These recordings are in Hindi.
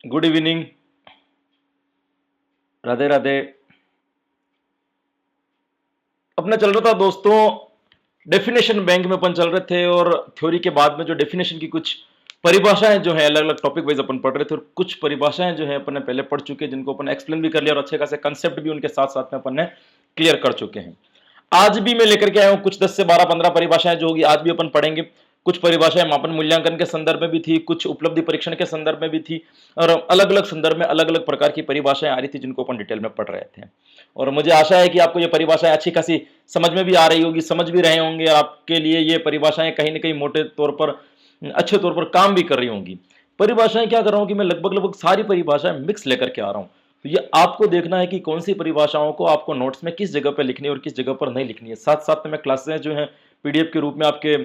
Good evening. राधे राधे। अपना चल रहा था दोस्तों, डेफिनेशन बैंक में अपन चल रहे थे और थ्योरी के बाद में जो डेफिनेशन की कुछ परिभाषाएं जो है अलग अलग टॉपिक वाइज अपन पढ़ रहे थे और कुछ परिभाषाएं जो है अपन ने पहले पढ़ चुके हैं जिनको अपन एक्सप्लेन भी कर लिया और अच्छे खासे कंसेप्ट भी उनके साथ साथ में अपन ने क्लियर कर चुके हैं। आज भी मैं लेकर के आया हूं कुछ 10 से 12 15 परिभाषाएं जो होगी आज भी अपन पढ़ेंगे। कुछ परिभाषाएं मापन मूल्यांकन के संदर्भ में भी थी, कुछ उपलब्धि परीक्षण के संदर्भ में भी थी और अलग अलग संदर्भ में अलग अलग प्रकार की परिभाषाएं आ रही थी जिनको अपन डिटेल में पढ़ रहे थे। और मुझे आशा है कि आपको ये परिभाषाएं अच्छी खासी समझ में भी आ रही होगी, समझ भी रहे होंगे। आपके लिए ये परिभाषाएं कहीं ना कहीं मोटे तौर पर अच्छे तौर पर काम भी कर रही होंगी। परिभाषाएं क्या कर रहा हूं कि मैं लगभग लगभग सारी परिभाषाएं मिक्स लेकर के आ रहा हूं। तो ये आपको देखना है कि कौन सी परिभाषाओं को आपको नोट्स में किस जगह पर लिखनी है और किस जगह पर नहीं लिखनी है। साथ साथ में मैं क्लासें जो है पीडीएफ के रूप में आपके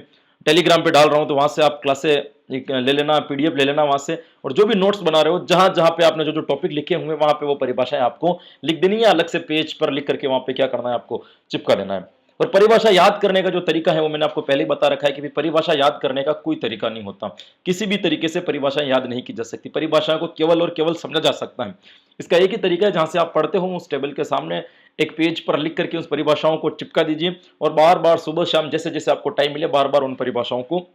टेलीग्राम पे डाल रहा हूं, तो वहां से आप क्लासें ले लेना, पीडीएफ ले लेना वहां से। और जो भी नोट्स बना रहे हो, जहां जहां पे आपने जो जो टॉपिक लिखे हुए वहां पे वो परिभाषाएं आपको लिख देनी है, अलग से पेज पर लिख करके वहां पे क्या करना है, आपको चिपका देना है। और परिभाषा याद करने का जो तरीका है वो मैंने आपको पहले ही बता रखा है कि परिभाषा याद करने का कोई तरीका नहीं होता। किसी भी तरीके से परिभाषा याद नहीं की जा सकती। परिभाषा को केवल और केवल समझा जा सकता है। इसका एक ही तरीका है, जहां से आप पढ़ते हो उस टेबल के सामने एक पेज पर लिख करके उस परिभाषाओं को चिपका दीजिए और बार बार सुबह शाम जैसे जैसे आपको टाइम मिले बार बार उन परिभाषाओं को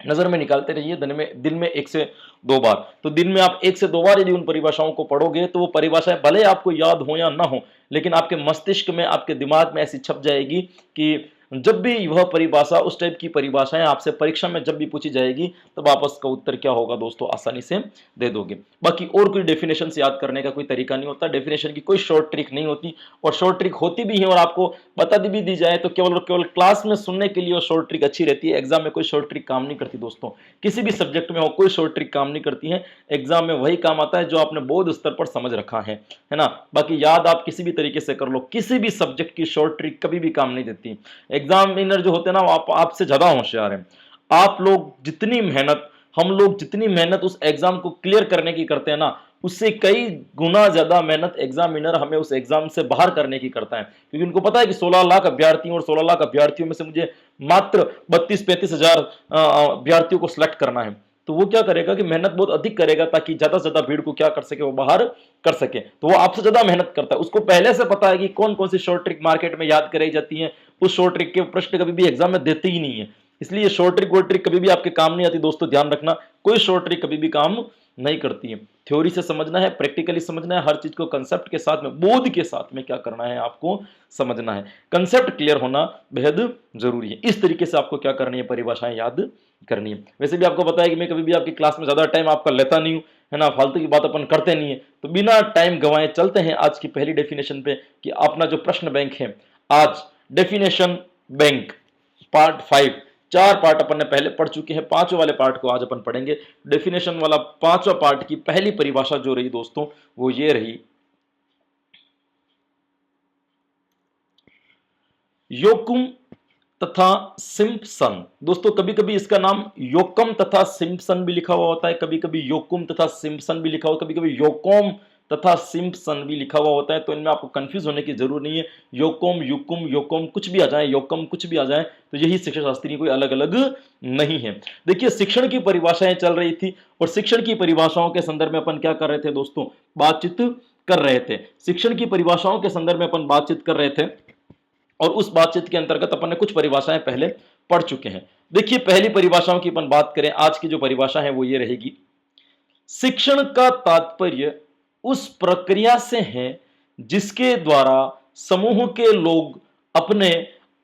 नजर में निकालते रहिए। दिन में 1 से 2 बार। तो दिन में आप 1 से 2 बार यदि उन परिभाषाओं को पढ़ोगे तो वो परिभाषाएं भले आपको याद हो या ना हो, लेकिन आपके मस्तिष्क में, आपके दिमाग में ऐसी छप जाएगी कि जब भी वह परिभाषा, उस टाइप की परिभाषाएं आपसे परीक्षा में जब भी पूछी जाएगी तब आप उसका उत्तर क्या होगा दोस्तों आसानी से दे दोगे। बाकी और कोई डेफिनेशन याद करने का कोई तरीका नहीं होता। डेफिनेशन की कोई शॉर्ट ट्रिक नहीं होती, और शॉर्ट ट्रिक होती भी है और आपको बता भी दी जाए तो केवल और केवल क्लास में सुनने के लिए वो शॉर्ट ट्रिक अच्छी रहती है। एग्जाम में कोई शॉर्ट ट्रिक काम नहीं करती दोस्तों। किसी भी सब्जेक्ट में हो कोई शॉर्ट ट्रिक काम नहीं करती है। एग्जाम में वही काम आता है जो आपने बोध स्तर पर समझ रखा है ना। बाकी याद आप किसी भी तरीके से कर लो, किसी भी सब्जेक्ट की शॉर्ट ट्रिक कभी भी काम नहीं देती। एग्जामिनर जो होते हैं ना वो आपसे ज्यादा होशियार है। आप लोग जितनी मेहनत, हम लोग जितनी मेहनत उस एग्जाम को क्लियर करने की करते हैं ना, उससे कई गुना ज्यादा मेहनत एग्जामिनर हमें उस एग्जाम से बाहर करने की करता है। क्योंकि उनको पता है कि 16 लाख अभ्यर्थियों और 16 लाख अभ्यर्थियों में से मुझे मात्र 32-35 हजार अभ्यर्थियों को सिलेक्ट करना है। तो वो क्या करेगा कि मेहनत बहुत अधिक करेगा ताकि ज्यादा से ज्यादा भीड़ को क्या कर सके, वो बाहर कर सके। तो वो आपसे ज्यादा मेहनत करता है। उसको पहले से पता है कि कौन कौन सी शॉर्ट ट्रिक मार्केट में याद कराई जाती है। उस शॉर्ट ट्रिक के प्रश्न कभी भी एग्जाम में देते ही नहीं है। इसलिए शॉर्ट ट्रिक वोर्ट ट्रिक कभी भी आपके काम नहीं आती दोस्तों, ध्यान रखना। कोई शॉर्ट ट्रिक कभी भी काम नहीं करती है। थ्योरी से समझना है, प्रैक्टिकली समझना है, हर चीज को कंसेप्ट के साथ में, बोध के साथ में क्या करना है, आपको समझना है। कंसेप्ट क्लियर होना बेहद जरूरी है। इस तरीके से आपको क्या करनी है, परिभाषाएं याद करनी है। वैसे भी आपको पता है कि मैं कभी भी आपकी क्लास में ज्यादा टाइम आपका लेता नहीं हूं, है ना। फालतू की बात अपन करते नहीं है। तो बिना टाइम गंवाए चलते हैं आज की पहली डेफिनेशन पे कि अपना जो प्रश्न बैंक है आज, डेफिनेशन बैंक पार्ट 5। 4 पार्ट अपन ने पहले पढ़ चुके हैं, 5वें वाले पार्ट को आज अपन पढ़ेंगे। डेफिनेशन वाला 5वां पार्ट की पहली परिभाषा जो रही दोस्तों वो ये रही, योकुम तथा सिम्पसन। दोस्तों कभी कभी इसका नाम योकम तथा सिम्पसन भी लिखा हुआ होता है, कभी कभी योकुम तथा सिम्पसन भी लिखा हुआ, कभी कभी योकोम तथा सिम्पसन भी लिखा हुआ होता है। तो इनमें आपको कंफ्यूज होने की जरूरत नहीं है। योकोम, युकुम, योकोम कुछ भी आ जाए, योकम कुछ भी आ जाए, तो यही शिक्षा शास्त्री, कोई अलग अलग नहीं है। देखिए शिक्षण की परिभाषाएं चल रही थी और शिक्षण की परिभाषाओं के संदर्भ में अपन क्या कर रहे थे दोस्तों, बातचीत कर रहे थे। शिक्षण की परिभाषाओं के संदर्भ में अपन बातचीत कर रहे थे और उस बातचीत के अंतर्गत अपन ने कुछ परिभाषाएं पहले पढ़ चुके हैं। देखिए पहली परिभाषाओं की अपन बात करें, आज की जो परिभाषा है वो ये रहेगी, शिक्षण का तात्पर्य उस प्रक्रिया से है जिसके द्वारा समूह के लोग अपने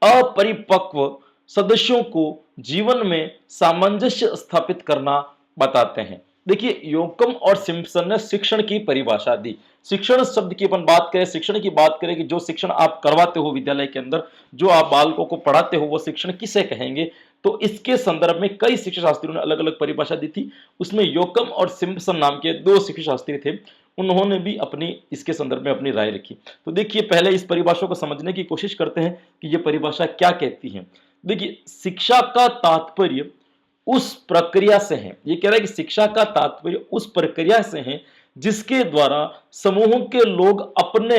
अपरिपक्व सदस्यों को जीवन में सामंजस्य स्थापित करना बताते हैं। देखिए योकम और सिम्पसन ने शिक्षण की परिभाषा दी। शिक्षण शब्द की अपन बात करें, शिक्षण की बात करें कि जो शिक्षण आप करवाते हो विद्यालय के अंदर, जो आप बालकों को पढ़ाते हो, वो शिक्षण किसे कहेंगे। तो इसके संदर्भ में कई शिक्षा शास्त्रियों ने अलग अलग परिभाषा दी थी। उसमें योकम और सिम्पसन नाम के 2 शिक्षा शास्त्री थे, उन्होंने भी अपनी इसके संदर्भ में अपनी राय रखी। तो देखिए पहले इस परिभाषा को समझने की कोशिश करते हैं कि यह परिभाषा क्या कहती है। देखिए शिक्षा का तात्पर्य उस प्रक्रिया से है, ये कह रहा है कि शिक्षा का तात्पर्य उस प्रक्रिया से है जिसके द्वारा समूह के लोग अपने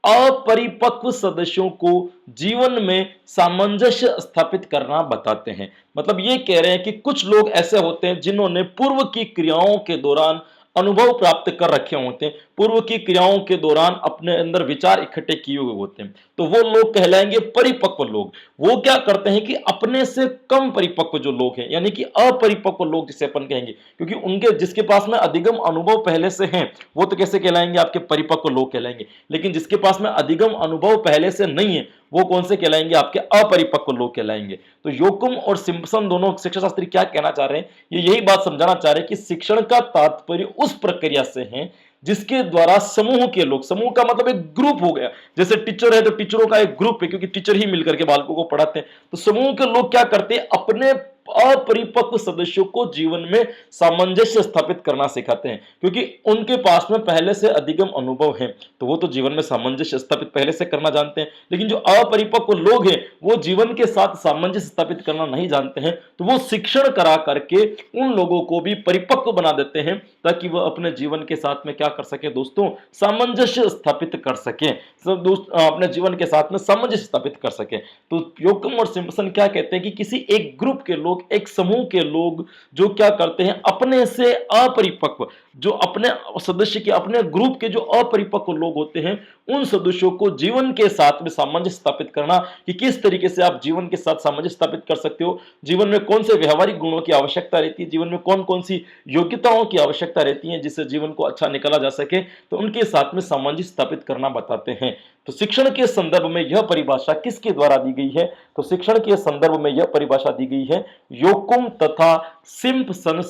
अपरिपक्व सदस्यों को जीवन में सामंजस्य स्थापित करना बताते हैं। मतलब ये कह रहे हैं कि कुछ लोग ऐसे होते हैं जिन्होंने पूर्व की क्रियाओं के दौरान अनुभव प्राप्त कर रखे होते हैं, पूर्व की क्रियाओं के दौरान अपने अंदर विचार इकट्ठे किए हुए होते हैं, तो वो लोग कहलाएंगे परिपक्व लोग। वो क्या करते हैं कि अपने से कम परिपक्व जो लोग हैं, यानी कि अपरिपक्व लोग जिसे अपन कहेंगे, क्योंकि उनके जिसके पास में अधिगम अनुभव पहले से हैं, वो तो कैसे कहलाएंगे, आपके परिपक्व लोग कहलाएंगे। लेकिन जिसके पास में अधिगम अनुभव पहले से नहीं है, वो कौन से कहलाएंगे, आपके अपरिपक्व लोग कहलाएंगे। तो योकुम और सिम्पसन दोनों शिक्षा शास्त्री क्या कहना चाह रहे हैं, ये यही बात समझाना चाह रहे हैं कि शिक्षण का तात्पर्य उस प्रक्रिया से है जिसके द्वारा समूह के लोग, समूह का मतलब एक ग्रुप हो गया, जैसे टीचर है तो टीचरों का एक ग्रुप है, क्योंकि टीचर ही मिलकर के बालकों को पढ़ाते हैं। तो समूह के लोग क्या करते हैं, अपने अपरिपक्व सदस्यों को जीवन में सामंजस्य स्थापित करना सिखाते हैं, क्योंकि उनके पास में पहले से अधिगम अनुभव है, तो वो तो जीवन में सामंजस्य स्थापित पहले से करना जानते हैं। लेकिन जो अपरिपक्व लोग हैं, वो जीवन के साथ सामंजस्य स्थापित करना नहीं जानते हैं, तो वो शिक्षण करा करके उन लोगों को भी परिपक्व बना देते हैं, ताकि वह अपने जीवन के साथ में क्या कर सके दोस्तों, सामंजस्य स्थापित कर सके, सब दोस्त अपने जीवन के साथ में सामंजस्य स्थापित कर सके। तो योकम और सिम्पसन क्या कहते हैं कि किसी एक ग्रुप के लोग, एक समूह के लोग जो क्या करते हैं, अपने से अपरिपक्व, जो अपने सदस्य के, अपने ग्रुप के जो अपरिपक्व लोग होते हैं, उन सदस्यों को जीवन के साथ में सामंजस्य स्थापित करना, कि किस तरीके से आप जीवन के साथ सामंजस्य स्थापित कर सकते हो, जीवन में कौन से व्यवहारिक गुणों की आवश्यकता रहती है, जीवन में कौन कौन सी योग्यताओं की आवश्यकता रहती है जिससे जीवन को अच्छा निकाला जा सके, तो उनके साथ में सामंजस्य स्थापित करना बताते हैं। तो शिक्षण के संदर्भ में यह परिभाषा किसके द्वारा दी गई है, तो शिक्षण के संदर्भ में यह परिभाषा दी गई है योकुम तथा सिम्पसन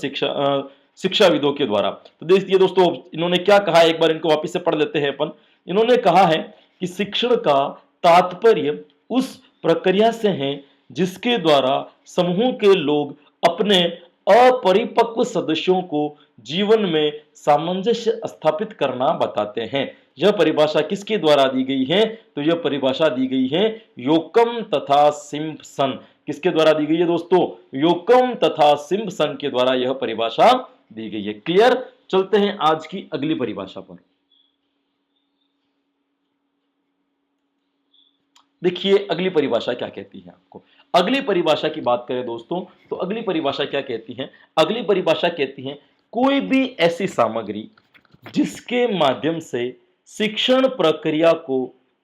शिक्षाविदों के द्वारा। तो देखिए दोस्तों, इन्होंने क्या कहा, एक बार इनको वापस से पढ़ लेते हैं अपन। इन्होंने कहा है कि शिक्षण का तात्पर्य उस प्रक्रिया से है जिसके द्वारा समूह के लोग अपने अपरिपक्व सदस्यों को जीवन में सामंजस्य स्थापित करना बताते हैं। यह परिभाषा किसके द्वारा दी गई है, तो यह परिभाषा दी गई है योकम तथा सिम्पसन। किसके द्वारा दी गई है दोस्तों, योकम तथा सिम्पसन के द्वारा यह परिभाषा दी गई है। क्लियर। चलते हैं आज की अगली परिभाषा पर। देखिए अगली परिभाषा क्या कहती है आपको। अगली परिभाषा की बात करें दोस्तों, तो अगली परिभाषा क्या कहती है, अगली परिभाषा कहती है कोई भी ऐसी सामग्री जिसके माध्यम से शिक्षण प्रक्रिया को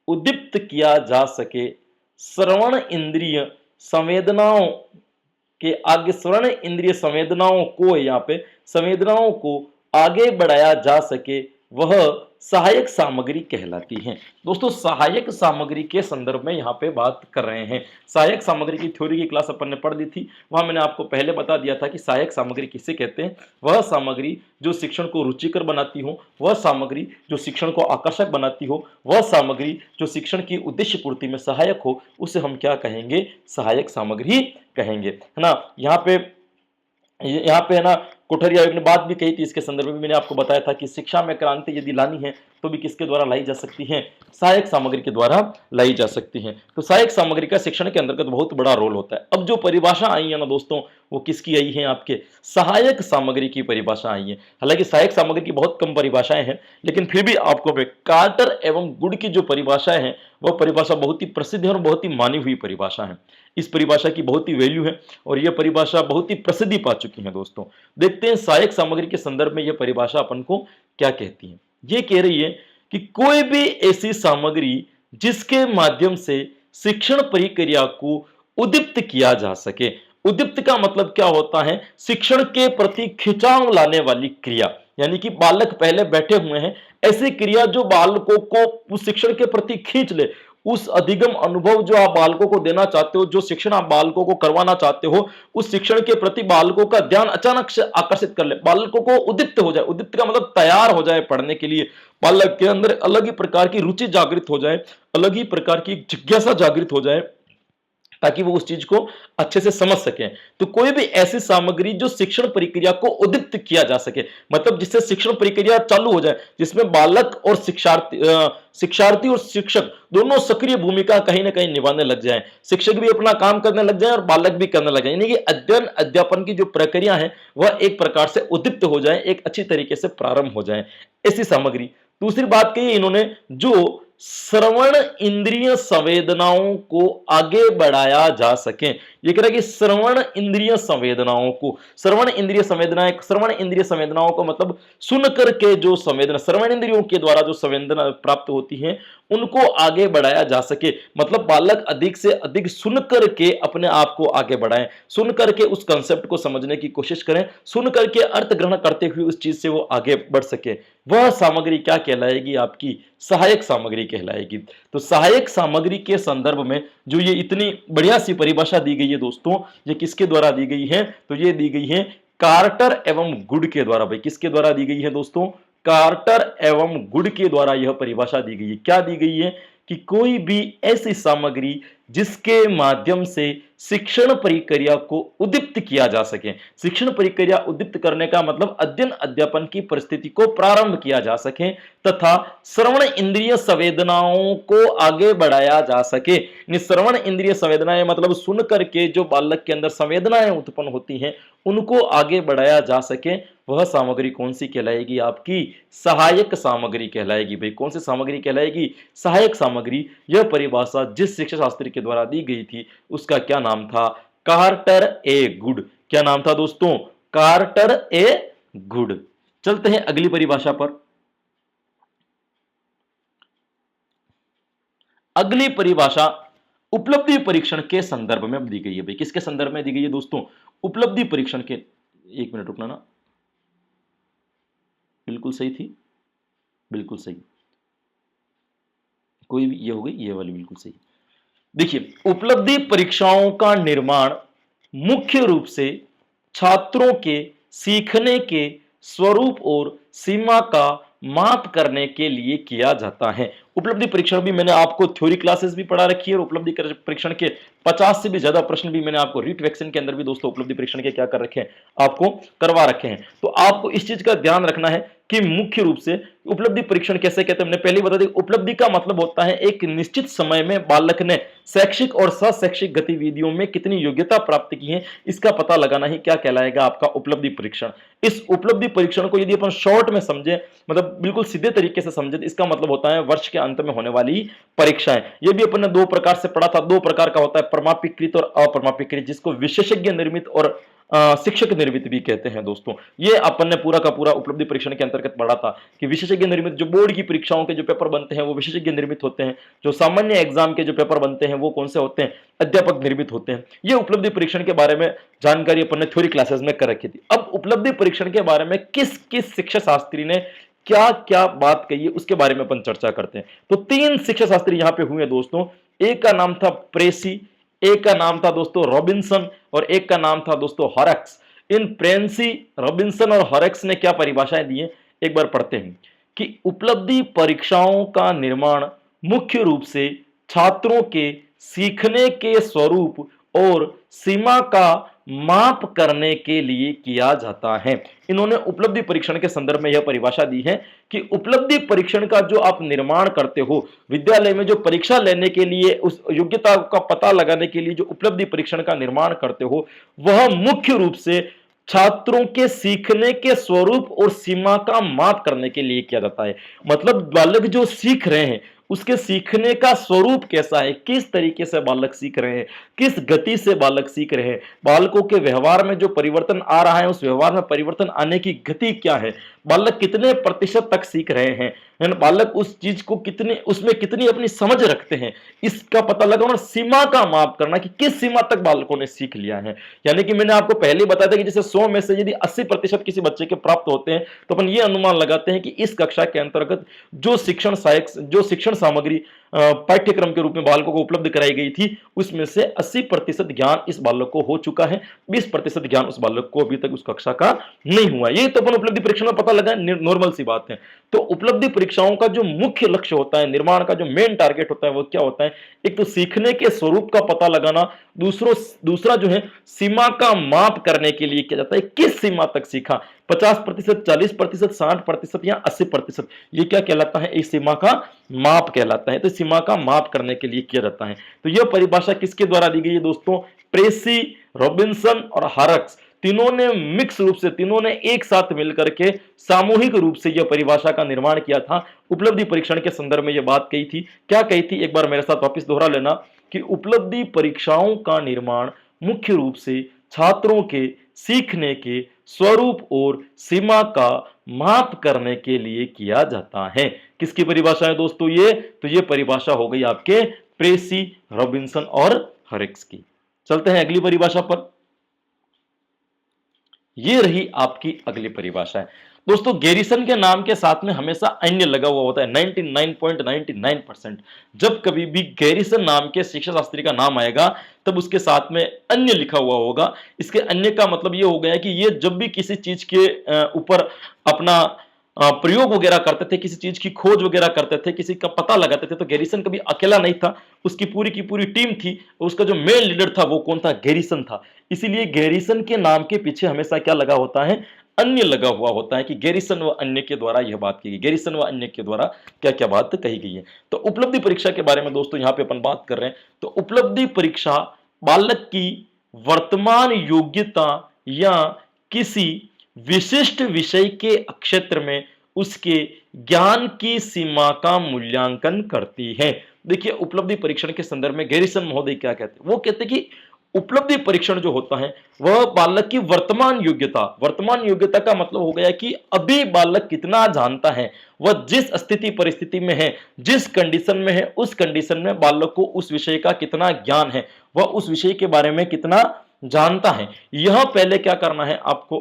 उद्दीप्त किया जा सके, श्रवण इंद्रिय संवेदनाओं के आगे, श्रवण इंद्रिय संवेदनाओं को, यहाँ पे संवेदनाओं को आगे बढ़ाया जा सके, वह सहायक सामग्री कहलाती है। दोस्तों सहायक सामग्री के संदर्भ में यहाँ पे बात कर रहे हैं। सहायक सामग्री की थ्योरी की क्लास अपन ने पढ़ दी थी, वहां मैंने आपको पहले बता दिया था कि सहायक सामग्री किसे कहते हैं। वह सामग्री जो शिक्षण को रुचिकर बनाती हो, वह सामग्री जो शिक्षण को आकर्षक बनाती हो, वह सामग्री जो शिक्षण की उद्देश्य पूर्ति में सहायक हो, उसे हम क्या कहेंगे, सहायक सामग्री कहेंगे, है ना। यहाँ पे है ना, कोठरी आयोग ने बात भी कही थी इसके संदर्भ में। मैंने आपको बताया था कि शिक्षा में क्रांति यदि लानी है तो भी किसके द्वारा लाई जा सकती है, सहायक सामग्री के द्वारा लाई जा सकती है। तो सहायक सामग्री का शिक्षण के अंतर्गत बहुत बड़ा रोल होता है। अब जो परिभाषा आई है ना दोस्तों, वो किसकी आई है, आपके सहायक सामग्री की परिभाषा आई है। हालांकि सहायक सामग्री की बहुत कम परिभाषाएं हैं, लेकिन फिर भी आपको कार्टर एवं गुड की जो परिभाषाएं हैं, वह परिभाषा बहुत ही प्रसिद्ध है और बहुत ही मानी हुई परिभाषा है। इस परिभाषा की बहुत ही वैल्यू है और यह परिभाषा बहुत ही प्रसिद्धि पा चुकी है। दोस्तों देखते हैं सहायक सामग्री के संदर्भ में यह परिभाषा अपन को क्या कहती है। यह कह रही है कि कोई भी ऐसी सामग्री जिसके माध्यम से शिक्षण प्रक्रिया को उद्दीप्त किया जा सके। उद्दीप्त का मतलब क्या होता है, शिक्षण के प्रति खिंचाव लाने वाली क्रिया, यानी कि बालक पहले बैठे हुए हैं, ऐसी क्रिया जो बालकों को उस शिक्षण के प्रति खींच ले, उस अधिगम अनुभव जो आप बालकों को देना चाहते हो, जो शिक्षण आप बालकों को करवाना चाहते हो, उस शिक्षण के प्रति बालकों का ध्यान अचानक से आकर्षित कर ले, बालकों को उद्दीप्त हो जाए। उद्दीप्त का मतलब तैयार हो जाए पढ़ने के लिए, बालक के अंदर अलग ही प्रकार की रुचि जागृत हो जाए, अलग ही प्रकार की जिज्ञासा जागृत हो जाए, ताकि वो उस चीज को अच्छे से समझ सके। तो कोई भी ऐसी सामग्री जो शिक्षण प्रक्रिया को उद्दीप्त किया जा सके, मतलब जिससे शिक्षण प्रक्रिया चालू हो जाए, जिसमें बालक और शिक्षार्थी और शिक्षक दोनों सक्रिय भूमिका कहीं ना कहीं निभाने लग जाएं, शिक्षक भी अपना काम करने लग जाए और बालक भी करने लग जाए, यानी कि अध्ययन अध्यापन की जो प्रक्रिया है वह एक प्रकार से उद्दीप्त हो जाए, एक अच्छी तरीके से प्रारंभ हो जाए, ऐसी सामग्री। दूसरी बात कही इन्होंने, जो श्रवण इंद्रिय संवेदनाओं को आगे बढ़ाया जा सके। ये कह रहा है कि श्रवण इंद्रिय संवेदनाओं को, श्रवण इंद्रिय संवेदनाओं को मतलब सुन करके जो संवेदना, श्रवण इंद्रियों के द्वारा जो संवेदना प्राप्त होती है उनको आगे बढ़ाया जा सके। मतलब बालक अधिक से अधिक सुन करके अपने आप को आगे बढ़ाएं, सुन करके उस कंसेप्ट को समझने की कोशिश करें, सुन करके अर्थ ग्रहण करते हुए उस चीज से वो आगे बढ़ सके। वह सामग्री क्या कहलाएगी? आपकी सहायक सामग्री कहलाएगी। तो सहायक सामग्री के संदर्भ में जो ये इतनी बढ़िया सी परिभाषा दी गई है दोस्तों, ये किसके द्वारा दी गई है? तो ये दी गई है कार्टर एवं गुड के द्वारा। भाई किसके द्वारा दी गई है दोस्तों? कार्टर एवं गुड के द्वारा यह परिभाषा दी गई है। क्या दी गई है? कि कोई भी ऐसी सामग्री जिसके माध्यम से शिक्षण प्रक्रिया को उद्दीप्त किया जा सके। शिक्षण प्रक्रिया उद्दीप्त करने का मतलब अध्ययन अध्यापन की परिस्थिति को प्रारंभ किया जा सके तथा श्रवण इंद्रिय संवेदनाओं को आगे बढ़ाया जा सके। श्रवण इंद्रिय संवेदनाएं मतलब सुन करके जो बालक के अंदर संवेदनाएं उत्पन्न होती हैं उनको आगे बढ़ाया जा सके, वह सामग्री कौन सी कहलाएगी? आपकी सहायक सामग्री कहलाएगी। भाई कौन सी सामग्री कहलाएगी? सहायक सामग्री। यह परिभाषा जिस शिक्षा शास्त्री के द्वारा दी गई थी उसका क्या नाम था? Carter a good. क्या नाम था दोस्तों? Carter a good. चलते हैं अगली परिभाषा पर। अगली परिभाषा उपलब्धि परीक्षण के संदर्भ में दी गई है। भाई किसके संदर्भ में दी गई है दोस्तों? उपलब्धि परीक्षण के, एक मिनट रुकना ना, बिल्कुल सही थी, बिल्कुल सही, कोई भी ये हो गई, ये वाली बिल्कुल सही। देखिए उपलब्धि परीक्षाओं का निर्माण मुख्य रूप से छात्रों के सीखने के स्वरूप और सीमा का माप करने के लिए किया जाता है। उपलब्धि परीक्षण भी मैंने आपको थ्योरी क्लासेस भी पढ़ा रखी है और उपलब्धि परीक्षण के 50 से भी ज्यादा प्रश्न भी मैंने आपको रीट वैक्सीन के अंदर भी दोस्तों उपलब्धि परीक्षण के क्या कर रखे हैं? आपको करवा रखे हैं। तो आपको इस चीज का ध्यान रखना है कि मुख्य रूप से उपलब्धि परीक्षण कैसे कहते हैं। हमने पहले बता दिया, उपलब्धि का मतलब होता है एक निश्चित समय में बालक ने शैक्षिक और शैक्षिक गतिविधियों में कितनी योग्यता प्राप्त की है, इसका पता लगाना ही क्या कहलाएगा? आपका उपलब्धि परीक्षण। इस उपलब्धि परीक्षण को यदि अपन शॉर्ट में समझे, मतलब बिल्कुल सीधे तरीके से समझे, तो इसका मतलब होता है वर्ष के अंत में होने वाली परीक्षाएं। यह भी अपन ने दो प्रकार से पढ़ा था। दो प्रकार का होता है, परमापिकृत और अपरमापिकृत, जिसको विशेषज्ञ निर्मित और शिक्षक निर्मित भी कहते हैं दोस्तों। ये अपन ने पूरा का पूरा उपलब्धि परीक्षण के अंतर्गत पढ़ा था कि विशेषज्ञ निर्मित जो बोर्ड की परीक्षाओं के जो पेपर बनते हैं वो विशेषज्ञ निर्मित होते हैं, जो सामान्य एग्जाम के जो पेपर बनते हैं वो कौन से होते हैं? अध्यापक निर्मित होते हैं। ये उपलब्धि परीक्षण के बारे में जानकारी अपन ने थ्योरी क्लासेस में कर रखी थी। अब उपलब्धि परीक्षण के बारे में किस किस शिक्षा शास्त्री ने क्या क्या बात कही है उसके बारे में अपन चर्चा करते हैं। तो 3 शिक्षा शास्त्री यहां पे हुए दोस्तों। एक का नाम था प्रेसी, एक का नाम था दोस्तों रॉबिन्सन और एक का नाम था दोस्तों हॉरक्स। इन प्रेंसी, रॉबिन्सन और हॉरक्स ने क्या परिभाषाएं दी है, एक बार पढ़ते हैं कि उपलब्धि परीक्षाओं का निर्माण मुख्य रूप से छात्रों के सीखने के स्वरूप और सीमा का माप करने के लिए किया जाता है। इन्होंने उपलब्धि परीक्षण के संदर्भ में यह परिभाषा दी है कि उपलब्धि परीक्षण का जो आप निर्माण करते हो, विद्यालय में जो परीक्षा लेने के लिए, उस योग्यता का पता लगाने के लिए जो उपलब्धि परीक्षण का निर्माण करते हो, वह मुख्य रूप से छात्रों के सीखने के स्वरूप और सीमा का माप करने के लिए किया जाता है। मतलब बालक जो सीख रहे हैं उसके सीखने का स्वरूप कैसा है, किस तरीके से बालक सीख रहे हैं, किस गति से बालक सीख रहे हैं, बालकों के व्यवहार में जो परिवर्तन आ रहा है उस व्यवहार में परिवर्तन आने की गति क्या है, बालक कितने प्रतिशत तक सीख रहे हैं, बालक उस चीज को कितने, उसमें कितनी अपनी समझ रखते हैं, इसका पता लगाना, सीमा का माप करना कि किस सीमा तक बालकों ने सीख लिया है। यानी कि मैंने आपको पहले बताया था कि जैसे 100 में से यदि 80% किसी बच्चे के प्राप्त होते हैं तो अपन ये अनुमान लगाते हैं कि इस कक्षा के अंतर्गत जो शिक्षण सामग्री पाठ्यक्रम के रूप में बालकों को उपलब्ध कराई गई थी उसमें से 80% ज्ञान इस बालक को हो चुका है, 20% ज्ञान उस बालक को अभी तक उस कक्षा का नहीं हुआ। ये तो अपन उपलब्धि परीक्षण में पता लगा, नॉर्मल सी बात है। तो उपलब्धि परीक्षाओं का जो मुख्य लक्ष्य होता है, निर्माण का जो मेन टारगेट होता है वो क्या होता है? एक तो सीखने के स्वरूप का पता लगाना, दूसरा जो है सीमा का माप करने के लिए किया जाता है, किस सीमा तक सीखा, 50%, 40%, 60% या 80%, ये क्या कहलाता है? इस सीमा का माप कहलाता है। तो सीमा का माप करने के लिए किया जाता है। तो यह परिभाषा किसके द्वारा दी गई है दोस्तों? प्रेसी, रॉबिन्सन और हॉरक्स, तीनों ने मिक्स रूप से, तीनों ने एक साथ मिलकर के सामूहिक रूप से यह परिभाषा का निर्माण किया था। उपलब्धि परीक्षण के संदर्भ में यह बात कही थी, क्या कही थी, एक बार मेरे साथ वापस दोहरा लेना कि उपलब्धि परीक्षाओं का निर्माण मुख्य रूप से छात्रों के सीखने के स्वरूप और सीमा का माप करने के लिए किया जाता है। किसकी परिभाषा है दोस्तों ये? तो ये परिभाषा हो गई आपके प्रेसी, रॉबिन्सन और हरिक्स की। चलते हैं अगली परिभाषा पर। ये रही आपकी अगली परिभाषा है दोस्तों। गैरिसन के नाम के साथ में हमेशा अन्य लगा हुआ होता है 99.99%। जब कभी भी गैरिसन नाम के शिक्षा शास्त्री का नाम आएगा तब उसके साथ में अन्य लिखा हुआ होगा। इसके अन्य का मतलब ये हो गया है कि ये जब भी किसी चीज के ऊपर अपना प्रयोग वगैरह करते थे, किसी चीज की खोज वगैरह करते थे, किसी का पता लगाते थे, तो गैरिसन कभी अकेला नहीं था, उसकी पूरी की पूरी टीम थी। उसका जो मेन लीडर था वो कौन था? गैरिसन था। इसीलिए गैरिसन के नाम के पीछे हमेशा क्या लगा होता है? अन्य लगा हुआ होता है कि गैरिसन व अन्य के द्वारा यह बात की गई, गैरिसन व अन्य के द्वारा क्या क्या बात कही गई है। तो उपलब्धि परीक्षा के बारे में दोस्तों यहां पे अपन बात कर रहे हैं। तो उपलब्धि परीक्षा बालक की वर्तमान योग्यता या किसी विशिष्ट विषय के क्षेत्र में उसके ज्ञान की सीमा का मूल्यांकन करती है। देखिए उपलब्धि परीक्षण के संदर्भ में गैरिसन महोदय क्या कहते हैं? वो कहते हैं कि उपलब्धि परीक्षण जो होता है वह बालक की वर्तमान योग्यता, वर्तमान योग्यता का मतलब हो गया कि अभी बालक कितना जानता है, वह जिस स्थिति परिस्थिति में है, जिस कंडीशन में है, उस कंडीशन में बालक को उस विषय का कितना ज्ञान है, वह उस विषय के बारे में कितना जानता है। यह पहले क्या करना है आपको,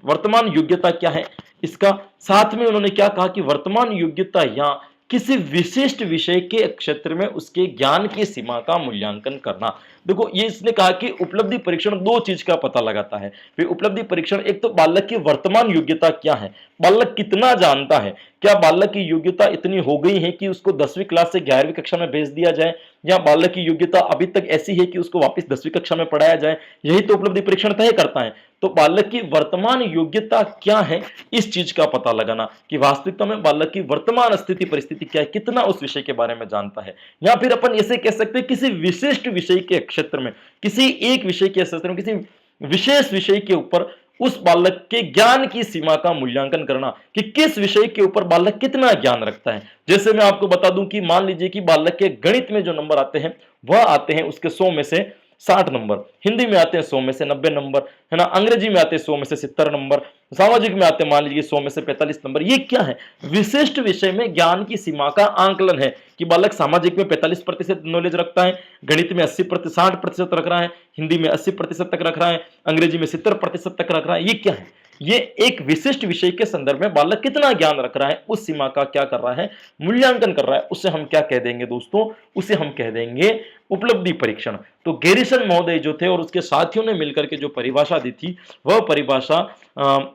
वर्तमान योग्यता क्या है इसका, साथ में उन्होंने क्या कहा कि वर्तमान योग्यता या किसी विशिष्ट विषय के क्षेत्र में उसके ज्ञान की सीमा का मूल्यांकन करना। देखो ये इसने कहा कि उपलब्धि परीक्षण दो चीज का पता लगाता है। फिर उपलब्धि परीक्षण एक तो बालक की वर्तमान योग्यता क्या है, बालक कितना जानता है, क्या बालक की योग्यता इतनी हो गई है कि उसको 10वीं क्लास से 11वीं कक्षा में भेज दिया जाए, या बालक की योग्यता अभी तक ऐसी है कि उसको वापस 10वीं कक्षा में पढ़ाया जाए, यही तो उपलब्धि परीक्षण तय करता है। तो बालक की वर्तमान योग्यता क्या है, इस चीज का पता लगाना कि वास्तविकता में बालक की वर्तमान स्थिति परिस्थिति क्या है, कितना उस विषय के बारे में जानता है। या फिर अपन ऐसे कह सकते हैं किसी विशिष्ट विषय के क्षेत्र में, किसी एक विषय के क्षेत्र में, किसी विशेष विषय के ऊपर उस बालक के ज्ञान की सीमा का मूल्यांकन करना कि किस विषय के ऊपर बालक कितना ज्ञान रखता है। जैसे मैं आपको बता दूं कि मान लीजिए कि बालक के गणित में जो नंबर आते हैं वह आते हैं उसके 100 में से 60 नंबर, हिंदी में आते हैं 100 में से 90 नंबर, है ना, अंग्रेजी में आते हैं 100 में से 70 नंबर, सामाजिक में आते हैं मान लीजिए 100 में से 45 नंबर। ये क्या है? विशिष्ट विषय में ज्ञान की सीमा का आंकलन है कि बालक सामाजिक में 45% नॉलेज रखता है, गणित में 60% रख रहा है, हिंदी में 80% तक रख रहा है, अंग्रेजी में 70% तक रख रहा है। ये क्या है? ये एक विशिष्ट विषय के संदर्भ में बालक कितना ज्ञान रख रहा है उस सीमा का क्या कर रहा है, मूल्यांकन कर रहा है। उसे हम क्या कह देंगे दोस्तों? उसे हम कह देंगे उपलब्धि परीक्षण। तो गैरिसन महोदय जो थे और उसके साथियों ने मिलकर के जो परिभाषा दी थी वह परिभाषा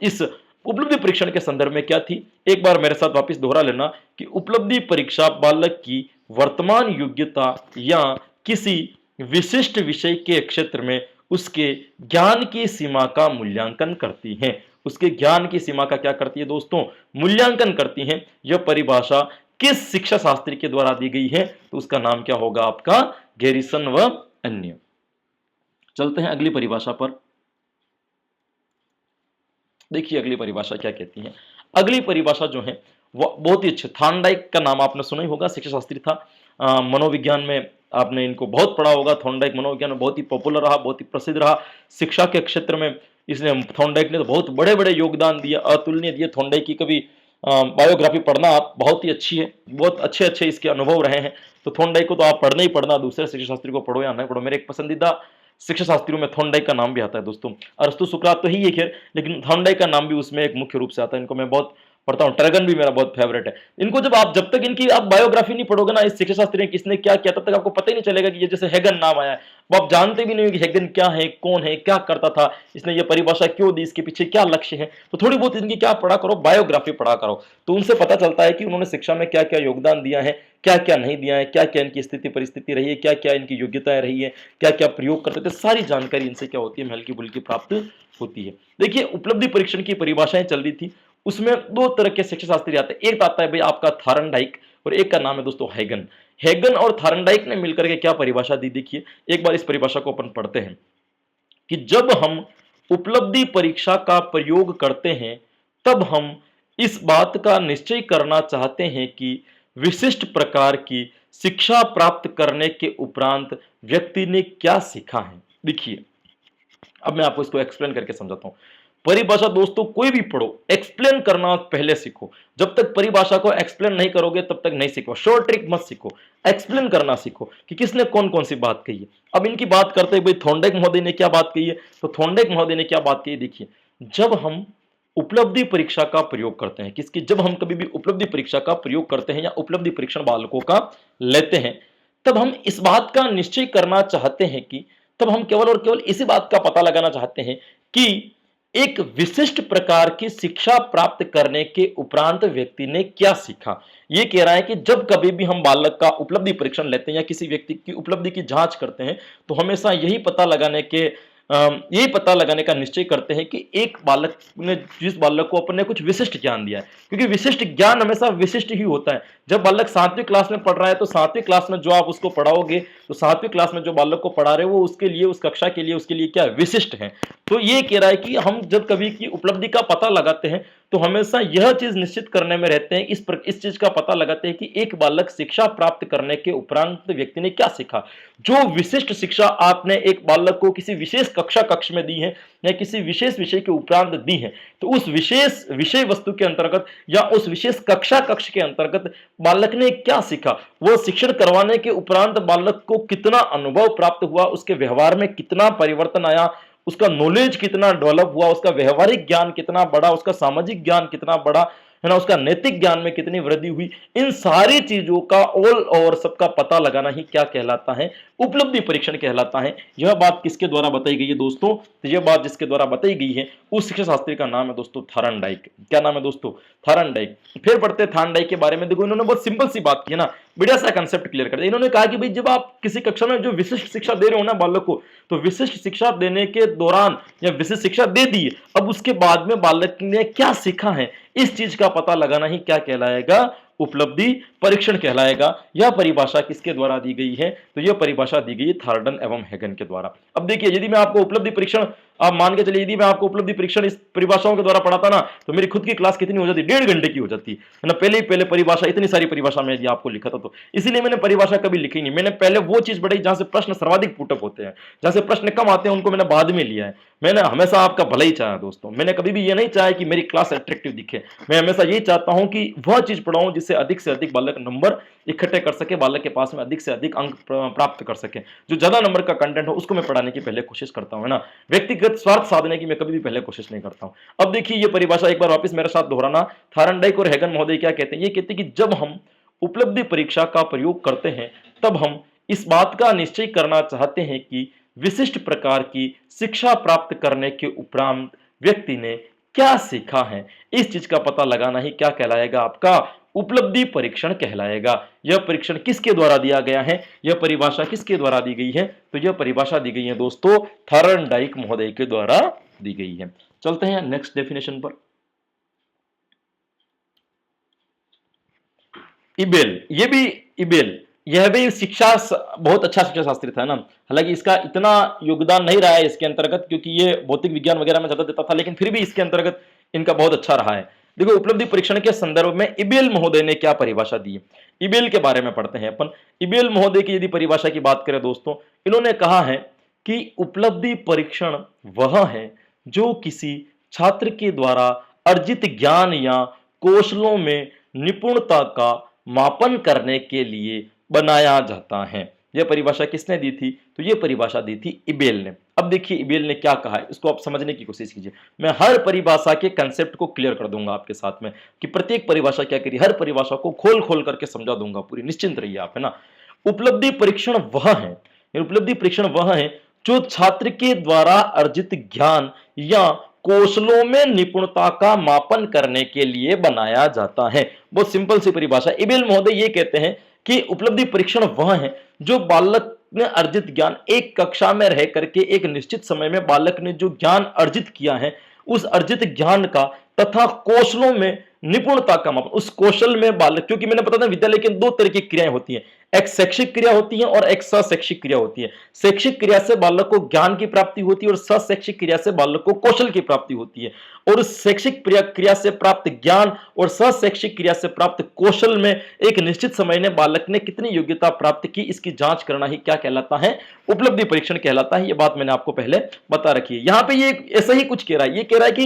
इस उपलब्धि परीक्षण के संदर्भ में क्या थी, एक बार मेरे साथ वापस दोहरा लेना कि उपलब्धि परीक्षा बालक की वर्तमान योग्यता या किसी विशिष्ट विषय के क्षेत्र में उसके ज्ञान की सीमा का मूल्यांकन करती है। उसके ज्ञान की सीमा का क्या करती है दोस्तों? मूल्यांकन करती है। यह परिभाषा किस शिक्षा शास्त्री के द्वारा दी गई है? तो उसका नाम क्या होगा आपका? गैरिसन व अन्य। चलते हैं अगली परिभाषा पर। देखिए अगली परिभाषा क्या कहती है। अगली परिभाषा जो है वो बहुत ही अच्छे, थॉर्नडाइक का नाम आपने सुना ही होगा, शिक्षा शास्त्री था। मनोविज्ञान में आपने इनको बहुत पढ़ा होगा। थॉर्नडाइक मनोविज्ञान में बहुत ही पॉपुलर रहा, बहुत ही प्रसिद्ध रहा शिक्षा के क्षेत्र में। इसने थॉर्नडाइक ने तो बहुत बड़े बड़े योगदान दिए, अतुलनीय दिए। थॉर्नडाइक की कभी बायोग्राफी पढ़ना आप, बहुत ही अच्छी है, बहुत अच्छे अच्छे इसके अनुभव रहे हैं। तो थॉर्नडाइक को तो आप पढ़ना ही पढ़ना, दूसरे शिक्षा शास्त्री को पढ़ो या नहीं पढ़ो। मेरे एक पसंदीदा शिक्षा शास्त्रियों में थॉर्नडाइक का नाम भी आता है दोस्तों। अरस्तु सुकरात तो ही है खैर, लेकिन थॉर्नडाइक का नाम भी उसमें एक मुख्य रूप से आता है। इनको मैं बहुत पढ़ता हूँ। ट्रैगन भी मेरा बहुत फेवरेट है। इनको जब तक इनकी आप बायोग्राफी नहीं पढ़ोगे ना, इस शिक्षा शास्त्री ने किसने क्या किया, तब तक आपको पता ही नहीं चलेगा कि ये जैसे हेगन नाम आया है, वो आप जानते भी नहीं हो कि हेगन क्या है, कौन है, क्या करता था, इसने ये परिभाषा क्यों दी, इसके पीछे क्या लक्ष्य है। तो थोड़ी बहुत इनकी क्या पढ़ा करो, बायोग्राफी पढ़ा करो, तो उनसे पता चलता है कि उन्होंने शिक्षा में क्या क्या योगदान दिया है, क्या क्या नहीं दिया है, क्या क्या इनकी स्थिति परिस्थिति रही है, क्या क्या इनकी योग्यताएं रही है, क्या क्या प्रयोग करते थे। सारी जानकारी इनसे क्या होती है, हल्की फुल्की प्राप्त होती है। देखिए उपलब्धि परीक्षण की परिभाषाएं चल रही थी, उसमें दो तरह के शिक्षा शास्त्री आते हैं। एक आता है भाई आपका थॉर्नडाइक और एक का नाम है दोस्तों हेगन। हेगन और थॉर्नडाइक ने मिलकर के क्या परिभाषा दी, देखिए एक बार इस परिभाषा को अपन पढ़ते हैं कि जब हम उपलब्धि परीक्षा का प्रयोग करते हैं तब हम इस बात का निश्चय करना चाहते हैं कि विशिष्ट प्रकार की शिक्षा प्राप्त करने के उपरांत व्यक्ति ने क्या सीखा है। देखिए, अब मैं आपको इसको एक्सप्लेन करके समझाता हूं। परिभाषा दोस्तों कोई भी पढ़ो, एक्सप्लेन करना पहले सीखो। जब तक परिभाषा को एक्सप्लेन नहीं करोगे तब तक नहीं सीखो। शॉर्ट ट्रिक मत सीखो, एक्सप्लेन करना सीखो कि किसने कौन कौन सी बात कही है। अब इनकी बात करते हैं, भाई थॉर्नडाइक महोदय ने क्या बात कही है, तो थॉर्नडाइक महोदय ने क्या बात कही, देखिए, जब हम उपलब्धि परीक्षा का प्रयोग करते हैं, किसकी, जब हम कभी भी उपलब्धि परीक्षा का प्रयोग करते हैं या उपलब्धि परीक्षण बालकों का लेते हैं, तब हम इस बात का निश्चय करना चाहते हैं कि, तब हम केवल और केवल इसी बात का पता लगाना चाहते हैं कि एक विशिष्ट प्रकार की शिक्षा प्राप्त करने के उपरांत व्यक्ति ने क्या सीखा। यह कह रहा है कि जब कभी भी हम बालक का उपलब्धि परीक्षण लेते हैं या किसी व्यक्ति की उपलब्धि की जांच करते हैं, तो हमेशा यही पता लगाने का निश्चय करते हैं कि एक बालक ने, जिस बालक को अपन ने कुछ विशिष्ट ज्ञान दिया है, क्योंकि विशिष्ट ज्ञान हमेशा विशिष्ट ही होता है। जब बालक 7वीं क्लास में पढ़ रहा है तो 7वीं क्लास में जो आप उसको पढ़ाओगे, तो 7वीं क्लास में जो बालक को पढ़ा रहे हो वो उसके लिए, उस कक्षा के लिए, उसके लिए क्या विशिष्ट है। तो ये कह रहा है कि हम जब कभी की उपलब्धि का पता लगाते हैं तो हमेशा यह चीज निश्चित करने में रहते हैं, इस चीज का पता लगाते हैं कि एक बालक शिक्षा प्राप्त करने के उपरांत व्यक्ति ने क्या सीखा। जो विशिष्ट शिक्षा आपने एक बालक को किसी विशेष कक्ष में दी है या किसी विशेष विषय के उपरांत दी है, तो उस विशेष विषय वस्तु के अंतर्गत या उस विशेष कक्ष के अंतर्गत बालक ने क्या सीखा, वो शिक्षण करवाने के उपरांत बालक को कितना अनुभव प्राप्त हुआ, उसके व्यवहार में कितना परिवर्तन आया, उसका नॉलेज कितना डेवलप हुआ, उसका व्यवहारिक ज्ञान कितना बढ़ा, उसका सामाजिक ज्ञान कितना बढ़ा, है ना, उसका नैतिक ज्ञान में कितनी वृद्धि हुई। इन सारी चीजों का ऑल ओवर सबका पता लगाना ही क्या कहलाता है, उपलब्धि परीक्षण कहलाता है। यह बात किसके द्वारा बताई गई है दोस्तों, तो यह बात जिसके द्वारा बताई गई है उस शिक्षा शास्त्री का नाम है दोस्तों थॉर्नडाइक। क्या नाम है दोस्तों, थॉर्नडाइक। फिर पढ़ते हैं थॉर्नडाइक के बारे में। देखो, इन्होंने बहुत सिंपल सी बात की है ना, बढ़िया सा कंसेप्ट क्लियर कर दिया। इन्होंने कहा कि भाई जब आप किसी कक्षा में जो विशिष्ट शिक्षा दे रहे हो ना बालक को, तो विशिष्ट शिक्षा देने के दौरान या विशिष्ट शिक्षा दे दी, अब उसके बाद में बालक ने क्या सीखा है, इस चीज का पता लगाना ही क्या कहलाएगा, उपलब्धि परीक्षण कहलाएगा। यह परिभाषा किसके द्वारा दी गई है, तो यह परिभाषा दी गई है थार्डन एवं हेगन के द्वारा। अब देखिए, यदि मैं आपको उपलब्धि परीक्षण, आप मान के चलिए, यदि मैं आपको उपलब्धि परीक्षण इस परिभाषाओं के द्वारा पढ़ाता ना, तो मेरी खुद की क्लास कितनी हो जाती, 1.5 घंटे की हो जाती है ना। पहले परिभाषा, इतनी सारी परिभाषा में यदि आपको लिखा था तो इसीलिए मैंने परिभाषा कभी लिखी नहीं। मैंने पहले वो चीज पढ़ी जहां से प्रश्न सर्वाधिक पुटअप होते हैं, जहां से प्रश्न कम आते हैं उनको मैंने बाद में लिया है। मैंने हमेशा आपका भला ही चाहा दोस्तों, मैंने कभी भी ये नहीं चाहा कि मेरी क्लास अट्रैक्टिव दिखे। मैं हमेशा यही चाहता हूं कि वह चीज पढ़ाऊं जिससे अधिक से अधिक बालक नंबर इकट्ठे कर सके, बालक के पास में अधिक से अधिक अंक प्राप्त कर सके। जो ज्यादा नंबर का कंटेंट हो उसको मैं पढ़ाने की पहले कोशिश करता हूं, है ना। व्यक्तिगत स्वार्थ साधने की मैं कभी भी पहले कोशिश नहीं करता हूं। अब देखिए, ये परिभाषा एक बार वापस मेरे साथ दोहराना। थॉर्नडाइक और हेगन महोदय क्या कहते हैं, ये कहते हैं कि जब हम उपलब्धि परीक्षा का प्रयोग करते हैं तब हम इस बात का निश्चय करना चाहते हैं कि विशिष्ट प्रकार की शिक्षा प्राप्त करने के उपरांत व्यक्ति ने क्या सीखा है। इस चीज का पता लगाना ही क्या कहलाएगा, आपका उपलब्धि परीक्षण कहलाएगा। यह परीक्षण किसके द्वारा दिया गया है, यह परिभाषा किसके द्वारा दी गई है, तो यह परिभाषा दी गई है दोस्तों थॉर्नडाइक महोदय के द्वारा दी गई है। चलते हैं नेक्स्ट डेफिनेशन पर। इबेल, यह भी बहुत अच्छा शिक्षा शास्त्री था ना। हालांकि इसका इतना योगदान नहीं रहा है इसके अंतर्गत, क्योंकि ये भौतिक विज्ञान वगैरह में ज्यादा देता था, लेकिन फिर भी इसके अंतर्गत इनका बहुत अच्छा रहा है। देखो, उपलब्धि परीक्षण के संदर्भ में इबेल महोदय ने क्या परिभाषा दी है, इबेल के बारे में पढ़ते हैं अपन। इबेल महोदय की यदि परिभाषा की बात करें दोस्तों, इन्होंने कहा है कि उपलब्धि परीक्षण वह है जो किसी छात्र के द्वारा अर्जित ज्ञान या कौशलों में निपुणता का मापन करने के लिए बनाया जाता है। यह परिभाषा किसने दी थी, तो यह परिभाषा दी थी इबेल ने। अब देखिए इबेल ने क्या कहा है, इसको आप समझने की कोशिश कीजिए। मैं हर परिभाषा के कंसेप्ट को क्लियर कर दूंगा आपके साथ में कि प्रत्येक परिभाषा क्या करी, हर परिभाषा को खोल खोल करके समझा दूंगा पूरी, निश्चिंत रहिए आप, है ना। उपलब्धि परीक्षण वह है, उपलब्धि परीक्षण वह है जो छात्र के द्वारा अर्जित ज्ञान या कौशलों में निपुणता का मापन करने के लिए बनाया जाता है। बहुत सिंपल सी परिभाषा। इबेल महोदय ये कहते हैं कि उपलब्धि परीक्षण वह है जो बालक ने अर्जित ज्ञान, एक कक्षा में रह करके एक निश्चित समय में बालक ने जो ज्ञान अर्जित किया है, उस अर्जित ज्ञान का तथा कौशलों में निपुणता का मापन, उस कौशल में बालक, क्योंकि मैंने बताया था विद्यालय की दो तरह की क्रियाएं होती हैं, एक शैक्षिक क्रिया होती है और एक शैक्षिक क्रिया होती है। शैक्षिक क्रिया से बालक को ज्ञान की प्राप्ति होती है और शैक्षिक क्रिया से बालक को कौशल की प्राप्ति होती है। और उस शैक्षिक क्रिया से प्राप्त ज्ञान और शैक्षिक क्रिया से प्राप्त कौशल में एक निश्चित समय में बालक ने कितनी योग्यता प्राप्त की, इसकी जांच करना ही क्या कहलाता है, उपलब्धि परीक्षण कहलाता है। यह बात मैंने आपको पहले बता रखी है। यहां पे ये ऐसा ही कुछ कह रहा है, ये कह रहा है कि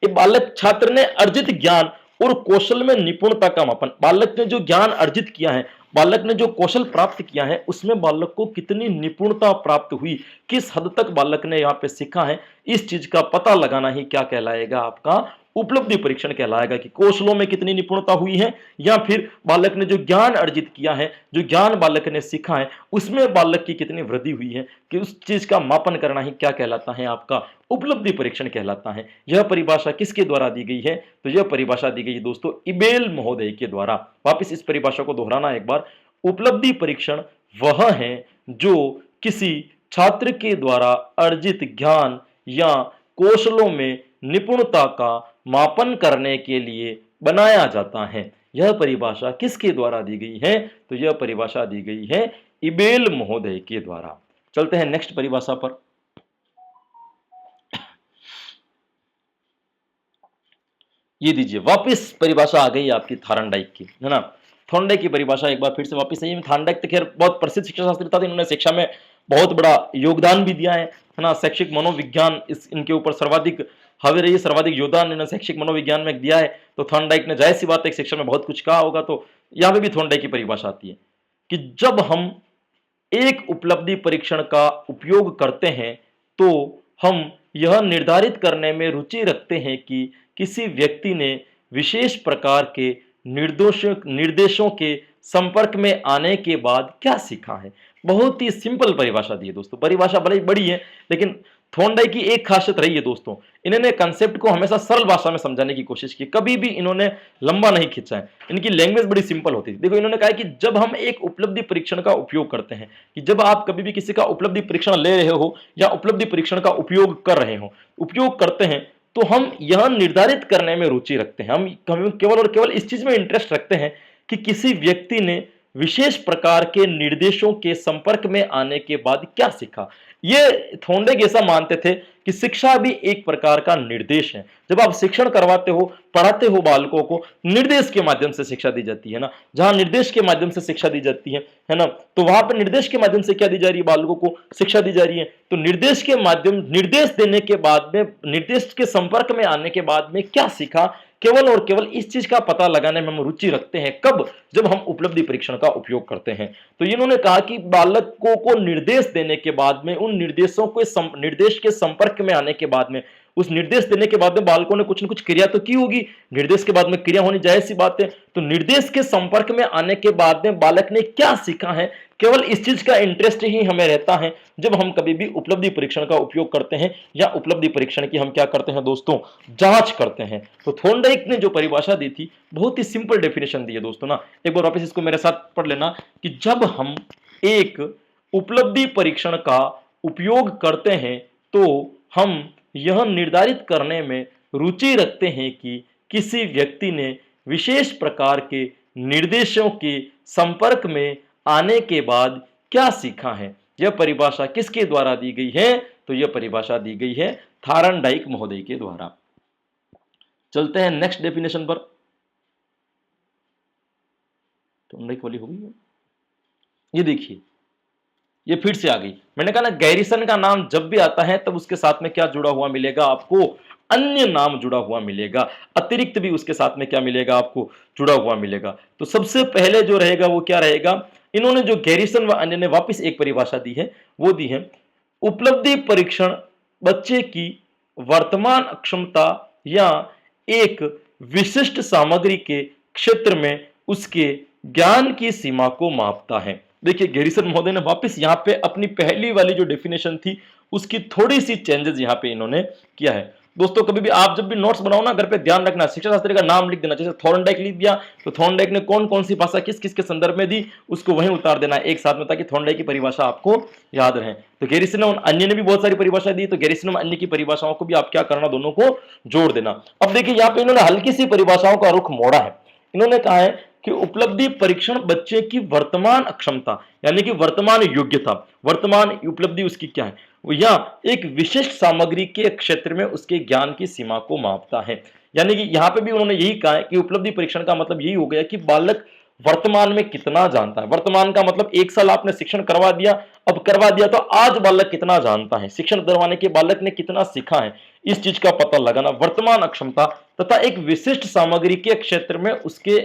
ये बालक छात्र ने अर्जित ज्ञान और कौशल में निपुणता का मापन, बालक ने जो ज्ञान अर्जित किया है, बालक ने जो कौशल प्राप्त किया है, उसमें बालक को कितनी निपुणता प्राप्त हुई, किस हद तक बालक ने यहां पे सीखा है, इस चीज का पता लगाना ही क्या कहलाएगा, आपका उपलब्धि परीक्षण कहलाएगा। कि कौशलों में कितनी निपुणता हुई है, या फिर बालक ने जो ज्ञान अर्जित किया है, जो ज्ञान बालक ने सीखा है, उसमें बालक की कितनी वृद्धि हुई है, कि उस चीज का मापन करना ही क्या कहलाता है, आपका उपलब्धि परीक्षण कहलाता है। यह परिभाषा किसके द्वारा दी गई है, तो यह परिभाषा दी गई है दोस्तों इबेल महोदय के द्वारा। वापस इस परिभाषा को दोहराना एक बार, उपलब्धि परीक्षण वह है जो किसी छात्र के द्वारा अर्जित ज्ञान या कौशलों में निपुणता का मापन करने के लिए बनाया जाता है। यह परिभाषा किसके द्वारा दी गई है, तो यह परिभाषा दी गई है इबेल महोदय के द्वारा। चलते हैं नेक्स्ट परिभाषा पर। ये दीजिए, वापस परिभाषा आ गई आपकी थार्नडाइक की, है ना। थॉर्नडाइक की परिभाषा एक बार फिर से वापस आई है। थार्नडाइक तो खैर बहुत प्रसिद्ध शिक्षा शास्त्री था, इन्होंने शिक्षा में बहुत बड़ा योगदान भी दिया है ना। शैक्षिक मनोविज्ञान इस इनके ऊपर सर्वाधिक हावी रही है, सर्वाधिक योगदान इन्होंने शैक्षिक मनोविज्ञान में दिया है। तो थॉर्नडाइक ने जाहिर सी बात है शिक्षा में बहुत कुछ कहा होगा। तो यहाँ पे भी थॉर्नडाइक की परिभाषा आती है कि जब हम एक उपलब्धि परीक्षण का उपयोग करते हैं तो हम यह निर्धारित करने में रुचि रखते हैं कि किसी व्यक्ति ने विशेष प्रकार के निर्देशों के संपर्क में आने के बाद क्या सीखा है। बहुत ही सिंपल परिभाषा दी है दोस्तों। परिभाषा बड़ी बड़ी है, लेकिन थॉर्नडाइक की एक खासियत रही है दोस्तों, इन्होंने कंसेप्ट को हमेशा सरल भाषा में समझाने की कोशिश की, कभी भी इन्होंने लंबा नहीं खींचा है। इनकी लैंग्वेज बड़ी सिंपल होती है। देखो, इन्होंने कहा कि जब हम एक उपलब्धि परीक्षण का उपयोग करते हैं, कि जब आप कभी भी किसी का उपलब्धि परीक्षण ले रहे हो या उपलब्धि परीक्षण का उपयोग कर रहे हो, उपयोग करते हैं, तो हम यह निर्धारित करने में रुचि रखते हैं, हम केवल और केवल इस चीज में इंटरेस्ट रखते हैं कि किसी व्यक्ति ने विशेष प्रकार के निर्देशों के संपर्क में आने के बाद क्या सीखा। ये थॉर्नडाइक ऐसा मानते थे कि शिक्षा भी एक प्रकार का निर्देश है। जब आप शिक्षण करवाते हो, पढ़ाते हो बालकों को, निर्देश के माध्यम से शिक्षा दी जाती है ना। जहां निर्देश के माध्यम से शिक्षा दी जाती है ना, तो वहां पर निर्देश के माध्यम से क्या दी जा रही है, बालकों को शिक्षा दी जा रही है। तो निर्देश के माध्यम, निर्देश देने के बाद में, निर्देश के संपर्क में आने के बाद में क्या सीखा, केवल और केवल इस चीज का पता लगाने में हम रुचि रखते हैं। कब? जब हम उपलब्धि परीक्षण का उपयोग करते हैं। तो इन्होंने कहा कि बालकों को निर्देश देने के बाद में, उन निर्देशों को निर्देश के संपर्क में आने के बाद में, उस निर्देश देने के बाद में बालकों ने कुछ न कुछ क्रिया तो की होगी, निर्देश के बाद में क्रिया होनी जायज सी बात है। तो निर्देश के संपर्क में आने के बाद में बालक ने क्या सीखा है, केवल इस चीज का इंटरेस्ट ही हमें रहता है जब हम कभी भी उपलब्धि परीक्षण का उपयोग करते हैं, या उपलब्धि परीक्षण की हम क्या करते हैं दोस्तों, जांच करते हैं। तो थॉर्नडाइक ने जो परिभाषा दी थी, बहुत ही सिंपल डेफिनेशन दी है दोस्तों ना। एक बार वापस इसको मेरे साथ पढ़ लेना कि जब हम एक उपलब्धि परीक्षण का उपयोग करते हैं तो हम यह निर्धारित करने में रुचि रखते हैं कि किसी व्यक्ति ने विशेष प्रकार के निर्देशों के संपर्क में आने के बाद क्या सीखा है। यह परिभाषा किसके द्वारा दी गई है, तो यह परिभाषा दी गई है थार्नडाइक महोदय के द्वारा। चलते हैं नेक्स्ट डेफिनेशन पर। थॉर्नडाइक वाली हो गई है, ये देखिए, ये फिर से आ गई। मैंने कहा ना, गैरिसन का नाम जब भी आता है तब उसके साथ में क्या जुड़ा हुआ मिलेगा आपको, अन्य नाम जुड़ा हुआ मिलेगा, अतिरिक्त भी उसके साथ में क्या मिलेगा आपको, जुड़ा हुआ मिलेगा। तो सबसे पहले जो रहेगा वो क्या रहेगा, इन्होंने जो गैरिसन व अन्य ने वापस एक परिभाषा दी है, वो दी है उपलब्धि परीक्षण बच्चे की वर्तमान क्षमता या एक विशिष्ट सामग्री के क्षेत्र में उसके ज्ञान की सीमा को मापता है। देखिए, गैरिसन महोदय ने वापस यहाँ पे अपनी पहली वाली जो डेफिनेशन थी उसकी थोड़ी सी चेंजेस यहाँ पे इन्होंने किया है। दोस्तों कभी भी आप जब भी नोट्स बनाओ ना, घर पे ध्यान रखना, शिक्षा शास्त्री का नाम लिख देना। जैसे थॉर्नडाइक लिख दिया तो थॉर्नडाइक ने कौन कौन सी भाषा किस किस के संदर्भ में दी, उसको वहीं उतार देना एक साथ में, ताकि थॉर्नडाइक की परिभाषा आपको याद रहे। तो गैरिसन अन्य ने भी बहुत सारी परिभाषा दी, तो गैरिसन अन्य की परिभाषाओं को भी आप क्या करना, दोनों को जोड़ देना। अब देखिए यहाँ पे इन्होंने हल्की सी परिभाषाओं का रुख मोड़ा है। इन्होंने कहा है कि उपलब्धि परीक्षण बच्चे की वर्तमान अक्षमता यानी कि वर्तमान योग्यता, वर्तमान उपलब्धि उसकी क्या है, या एक विशिष्ट सामग्री के क्षेत्र में उसके ज्ञान की सीमा को मापता है। यानी कि यहां पे भी उन्होंने यही कहा है कि उपलब्धि परीक्षण का मतलब यही हो गया कि बालक वर्तमान में कितना जानता है। वर्तमान का मतलब एक साल आपने शिक्षण करवा दिया, अब करवा दिया तो आज बालक कितना जानता है, शिक्षण करवाने के बालक ने कितना सीखा है, इस चीज का पता लगाना। वर्तमान अक्षमता तथा एक विशिष्ट सामग्री के क्षेत्र में उसके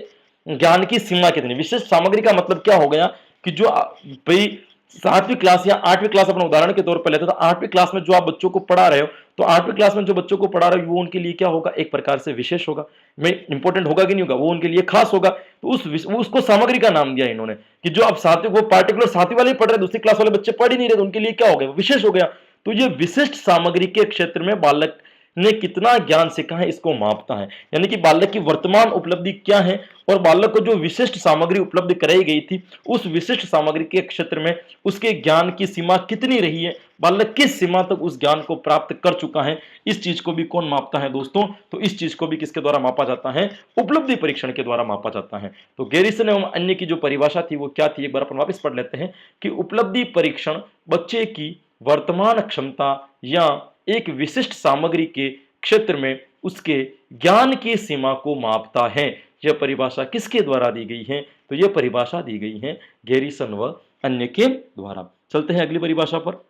ज्ञान की सीमा कितनी। विशिष्ट सामग्री का मतलब क्या हो गया कि जो भाई 7वीं क्लास या 8वीं क्लास अपना उदाहरण के तौर पर लेते हैं, तो 8वीं क्लास में जो आप बच्चों को पढ़ा रहे हो, तो 8वीं क्लास में जो बच्चों को पढ़ा रहे हो वो उनके लिए क्या होगा, एक प्रकार से विशेष होगा, में इंपॉर्टेंट होगा कि नहीं होगा, वो उनके लिए खास होगा। तो उसको सामग्री का नाम दिया इन्होंने कि जो अब 7वीं वो पार्टिकुलर 7वीं वाले पढ़ रहे, दूसरी क्लास वाले बच्चे पढ़ ही नहीं रहे, तो उनके लिए क्या हो गया, विशेष हो गया। तो ये विशिष्ट सामग्री के क्षेत्र में बालक ने कितना ज्ञान सीखा है इसको मापता है। यानी कि बालक की वर्तमान उपलब्धि क्या है और बालक को जो विशिष्ट सामग्री उपलब्ध कराई गई थी उस विशिष्ट सामग्री के क्षेत्र में उसके ज्ञान की सीमा कितनी रही है, बालक किस सीमा तक उस ज्ञान को प्राप्त कर चुका है, इस चीज को भी कौन मापता है दोस्तों, तो इस चीज को भी किसके द्वारा मापा जाता है, उपलब्धि परीक्षण के द्वारा मापा जाता है। तो गैरिसन एवं अन्य की जो परिभाषा थी वो क्या थी, एक बार अपन वापस पढ़ लेते हैं कि उपलब्धि परीक्षण बच्चे की वर्तमान क्षमता या एक विशिष्ट सामग्री के क्षेत्र में उसके ज्ञान की सीमा को मापता है। यह परिभाषा किसके द्वारा दी गई है, तो यह परिभाषा दी गई है गैरिसन व अन्य के द्वारा। चलते हैं अगली परिभाषा पर।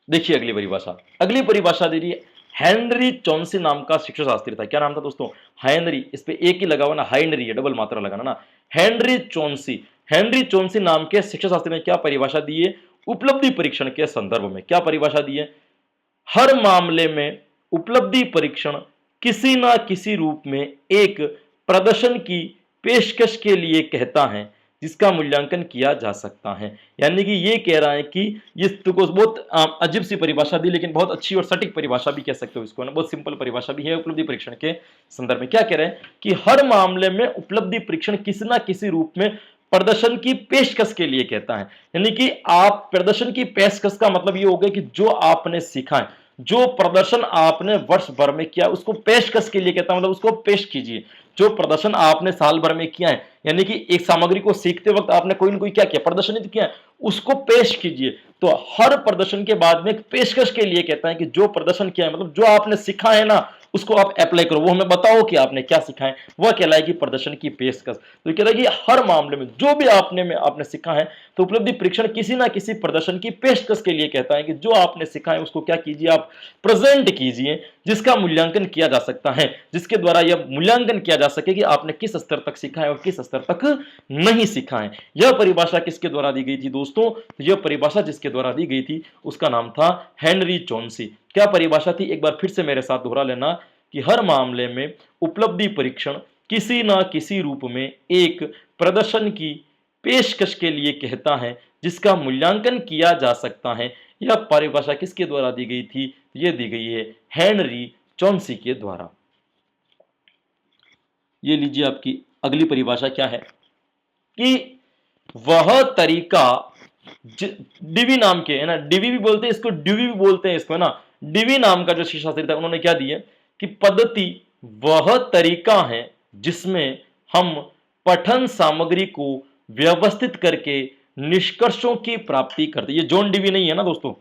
देखिए अगली परिभाषा, अगली परिभाषा दे रही है हेनरी चौंसी नाम का शिक्षा शास्त्री था। क्या नाम था दोस्तों, हेनरी, इस पे एक ही लगा हुआ ना, हेनरी है, डबल मात्रा लगाना ना, हेनरी चौंसी। हेनरी चौंसी नाम के शिक्षा शास्त्री ने क्या परिभाषा दी है, उपलब्धि परीक्षण के संदर्भ में क्या परिभाषा दी है, हर मामले में उपलब्धि परीक्षण किसी ना किसी रूप में एक प्रदर्शन की पेशकश के लिए कहता है जिसका मूल्यांकन किया जा सकता है। यानी कि ये कह रहा है कि ये तो बहुत अजीब सी परिभाषा दी, लेकिन बहुत अच्छी और सटीक परिभाषा भी कह सकते हो इसको ना, बहुत सिंपल परिभाषा भी है उपलब्धि परीक्षण के संदर्भ में। क्या कह रहे हैं कि हर मामले में उपलब्धि परीक्षण किसी ना किसी रूप में प्रदर्शन की पेशकश के लिए कहता है। यानी कि आप प्रदर्शन की पेशकश का मतलब ये हो गया कि जो आपने सीखा है, जो प्रदर्शन आपने वर्ष भर में किया उसको पेशकश के लिए कहता है, मतलब उसको पेश कीजिए। जो प्रदर्शन आपने साल भर में किया है, यानी कि एक सामग्री को सीखते वक्त आपने कोई ना कोई क्या किया, प्रदर्शन ही किया है, उसको पेश कीजिए। तो हर प्रदर्शन के बाद में एक पेशकश के लिए कहता है कि जो प्रदर्शन किया है, मतलब जो आपने सीखा है ना उसको आप अप्लाई करो, वो हमें बताओ कि आपने क्या सीखा है, वह कहलाएगी प्रदर्शन की पेशकश। तो कह रहा है कि हर मामले में जो भी आपने सीखा है, तो उपलब्धि परीक्षण किसी ना किसी प्रदर्शन की पेशकश के लिए कहता है कि जो आपने सीखा है उसको क्या कीजिए, आप प्रेजेंट कीजिए, जिसका मूल्यांकन किया जा सकता है, जिसके द्वारा यह मूल्यांकन किया जा सके कि आपने किस स्तर तक सीखा है और किस स्तर तक नहीं सीखा है। यह परिभाषा किसके द्वारा दी गई थी दोस्तों, तो यह परिभाषा जिसके द्वारा दी गई थी उसका नाम था हेनरी चौंसी। क्या परिभाषा थी, एक बार फिर से मेरे साथ दोहरा लेना कि हर मामले में उपलब्धि परीक्षण किसी ना किसी रूप में एक प्रदर्शन की पेशकश के लिए कहता है जिसका मूल्यांकन किया जा सकता है। यह परिभाषा किसके द्वारा दी गई थी, यह दी गई है हेनरी चौंसी के द्वारा। ये लीजिए आपकी अगली परिभाषा क्या है कि वह तरीका डिवी नाम के, है ना, डिवी भी बोलते हैं इसको, ड्यूवी भी बोलते हैं इसको, है ना, डिवी नाम का जो शिक्षा शास्त्री था उन्होंने क्या दिया कि पद्धति वह तरीका है जिसमें हम पठन सामग्री को व्यवस्थित करके निष्कर्षों की प्राप्ति करते। ये जॉन डिवी नहीं है ना दोस्तों,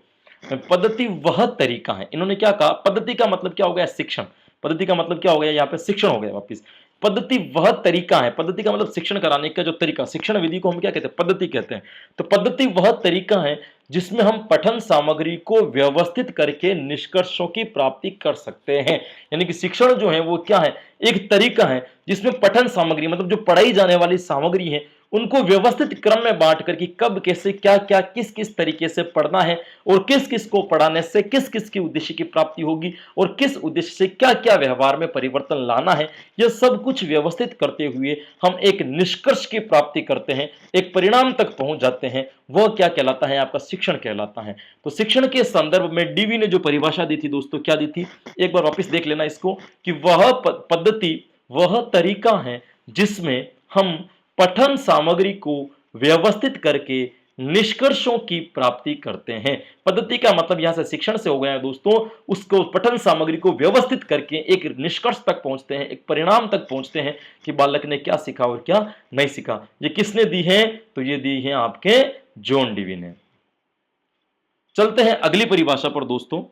पद्धति वह तरीका है। इन्होंने क्या कहा, पद्धति का मतलब क्या हो गया, शिक्षण। पद्धति का मतलब क्या हो गया, यहाँ पे शिक्षण हो गया वापिस। पद्धति वह तरीका है, पद्धति का मतलब शिक्षण कराने का जो तरीका, शिक्षण विधि को हम क्या कहते हैं, पद्धति कहते हैं। तो पद्धति वह तरीका है जिसमें हम पठन सामग्री को व्यवस्थित करके निष्कर्षों की प्राप्ति कर सकते हैं। यानी कि शिक्षण जो है वो क्या है, एक तरीका है जिसमें पठन सामग्री मतलब जो पढ़ाई जाने वाली सामग्री है उनको व्यवस्थित क्रम में बांट कर कि कब कैसे क्या क्या किस किस तरीके से पढ़ना है और किस किस को पढ़ाने से किस किस की उद्देश्य की प्राप्ति होगी और किस उद्देश्य से क्या क्या व्यवहार में परिवर्तन लाना है, यह सब कुछ व्यवस्थित करते हुए हम एक निष्कर्ष की प्राप्ति करते हैं, एक परिणाम तक पहुंच जाते हैं। वह क्या कहलाता है? आपका शिक्षण कहलाता है। तो शिक्षण के संदर्भ में डीवी ने जो परिभाषा दी थी दोस्तों, क्या दी थी? एक बार वापस देख लेना इसको कि वह पद्धति, वह तरीका है जिसमें हम पठन सामग्री को व्यवस्थित करके निष्कर्षों की प्राप्ति करते हैं। पद्धति का मतलब यहां से शिक्षण से हो गया है दोस्तों, उसको पठन सामग्री को व्यवस्थित करके एक निष्कर्ष तक पहुंचते हैं, एक परिणाम तक पहुंचते हैं कि बालक ने क्या सीखा और क्या नहीं सीखा। ये किसने दी है? तो ये दी है आपके जॉन डीवी ने। चलते हैं अगली परिभाषा पर दोस्तों।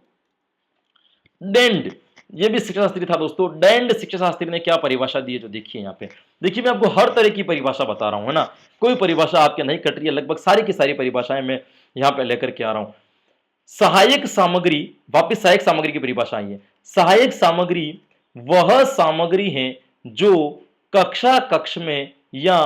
डेंड, ये भी शिक्षा शास्त्री था दोस्तों। डेंड शिक्षा शास्त्री ने क्या परिभाषा दी है, जो देखिए यहाँ पे। देखिए मैं आपको हर तरह की परिभाषा बता रहा हूं, है ना, कोई परिभाषा आपके नहीं कट रही है, लगभग सारी की सारी परिभाषाएं मैं यहाँ पे लेकर के आ रहा हूं। सहायक सामग्री, वापिस सहायक सामग्री की परिभाषा आई है। सहायक सामग्री वह सामग्री है जो कक्षा कक्ष में या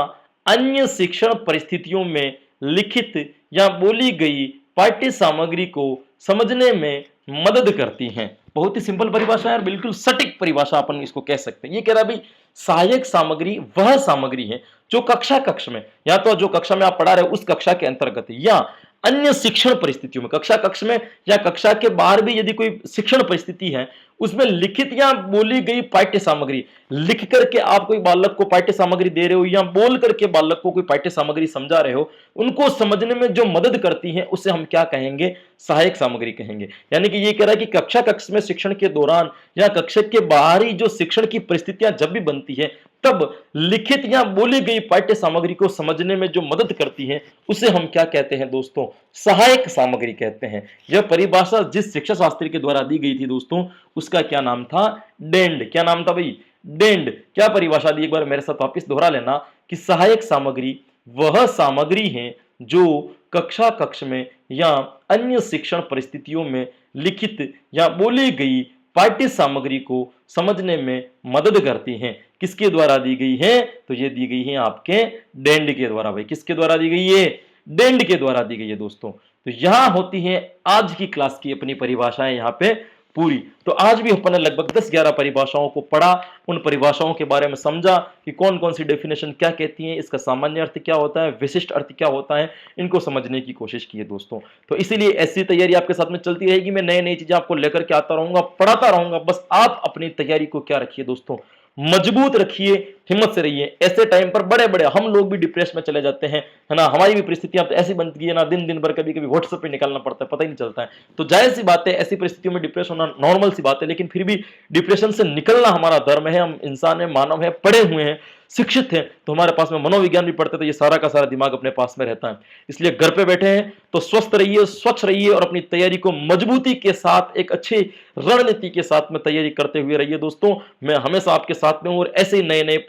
अन्य शिक्षण परिस्थितियों में लिखित या बोली गई पाठ्य सामग्री को समझने में मदद करती हैं। बहुत ही सिंपल परिभाषा है और बिल्कुल सटीक परिभाषा अपन इसको कह सकते हैं। ये कह रहा भाई सहायक सामग्री वह सामग्री है जो कक्षा कक्ष में, या तो जो कक्षा में आप पढ़ा रहे हो उस कक्षा के अंतर्गत, या अन्य शिक्षण परिस्थितियों में, कक्षा कक्ष में या कक्षा के बाहर भी यदि कोई शिक्षण परिस्थिति है, उसमें लिखित या बोली गई पाठ्य सामग्री, लिख करके आप कोई बालक को पाठ्य सामग्री दे रहे हो या बोल करके बालक को कोई पाठ्य सामग्री समझा रहे हो, उनको समझने में जो मदद करती है उसे हम क्या कहेंगे? सहायक सामग्री कहेंगे। यानी कि ये कह रहा है कि कक्षा कक्ष में शिक्षण के दौरान या कक्षा के बाहरी जो शिक्षण की परिस्थितियां जब भी बनती है, तब लिखित या बोली गई पाठ्य सामग्री को समझने में जो मदद करती है उसे हम क्या कहते हैं दोस्तों? सहायक सामग्री कहते हैं। यह परिभाषा जिस शिक्षा शास्त्री के द्वारा दी गई थी दोस्तों, उसका क्या नाम था? डेंड। क्या नाम था भाई? डेंड। क्या परिभाषा दी? एक बार मेरे साथ वापस दोहरा लेना कि सहायक सामग्री वह सामग्री है जो कक्षा कक्ष में या अन्य शिक्षण परिस्थितियों में लिखित या बोली गई पाठ्य सामग्री को समझने में मदद करती हैं। किसके द्वारा दी गई है? तो ये दी गई है आपके डेंड के द्वारा। भाई किसके द्वारा दी गई है? डेंड के द्वारा दी गई है दोस्तों। तो यहां होती है आज की क्लास की अपनी परिभाषाएं यहां पे पूरी। तो आज भी अपन ने लगभग 10-11 परिभाषाओं को पढ़ा, उन परिभाषाओं के बारे में समझा कि कौन कौन सी डेफिनेशन क्या कहती है, इसका सामान्य अर्थ क्या होता है, विशिष्ट अर्थ क्या होता है, इनको समझने की कोशिश की है दोस्तों। तो इसीलिए ऐसी तैयारी आपके साथ में चलती रहेगी। मैं नई नई चीजें आपको लेकर के आता रहूंगा, पढ़ाता रहूंगा। बस आप अपनी तैयारी को क्या रखिए दोस्तों? मजबूत रखिए, हिम्मत से रहिए। ऐसे टाइम पर बड़े बड़े हम लोग भी डिप्रेस में चले जाते हैं, है ना, हमारी भी परिस्थितियां तो ऐसी बनती है ना, दिन दिन भर कभी कभी व्हाट्सएप पे निकालना पड़ता है, पता ही नहीं चलता है। तो जाहिर सी बात है, ऐसी परिस्थितियों में डिप्रेस होना नॉर्मल सी बात है, लेकिन फिर भी डिप्रेशन से निकलना हमारा धर्म है। हम इंसान है, मानव है, पढ़े हुए हैं, शिक्षित हैं, तो हमारे पास में मनोविज्ञान भी पढ़ते, तो ये सारा का सारा दिमाग अपने पास में रहता है। इसलिए घर पे बैठे हैं तो स्वस्थ रहिए, स्वच्छ रहिए और अपनी तैयारी को मजबूती के साथ, एक अच्छी रणनीति के साथ में तैयारी करते हुए रहिए दोस्तों। मैं हमेशा आपके साथ में हूं और ऐसे ही नए नए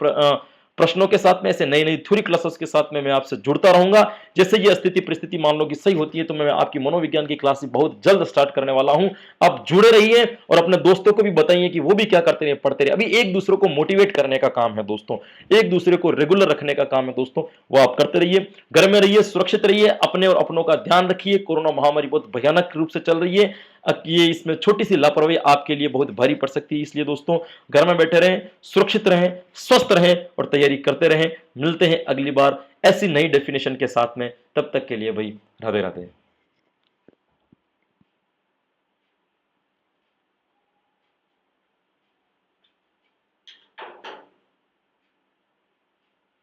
प्रश्नों के साथ में, ऐसे नई नई थ्योरी क्लासेस के साथ में मैं आपसे जुड़ता रहूंगा। जैसे ये स्थिति परिस्थिति मान लो कि सही होती है, तो मैं आपकी मनोविज्ञान की क्लास बहुत जल्द स्टार्ट करने वाला हूं। आप जुड़े रहिए और अपने दोस्तों को भी बताइए कि वो भी क्या करते रहे, पढ़ते रहे। अभी एक दूसरे को मोटिवेट करने का काम है दोस्तों, एक दूसरे को रेगुलर रखने का काम है दोस्तों, वो आप करते रहिए। घर में रहिए, सुरक्षित रहिए, अपने और अपनों का ध्यान रखिए। कोरोना महामारी बहुत भयानक रूप से चल रही है, ये इसमें छोटी सी लापरवाही आपके लिए बहुत भारी पड़ सकती है। इसलिए दोस्तों घर में बैठे रहें, सुरक्षित रहें, स्वस्थ रहें और तैयारी करते रहें। मिलते हैं अगली बार ऐसी नई डेफिनेशन के साथ में, तब तक के लिए भाई राधे राधे।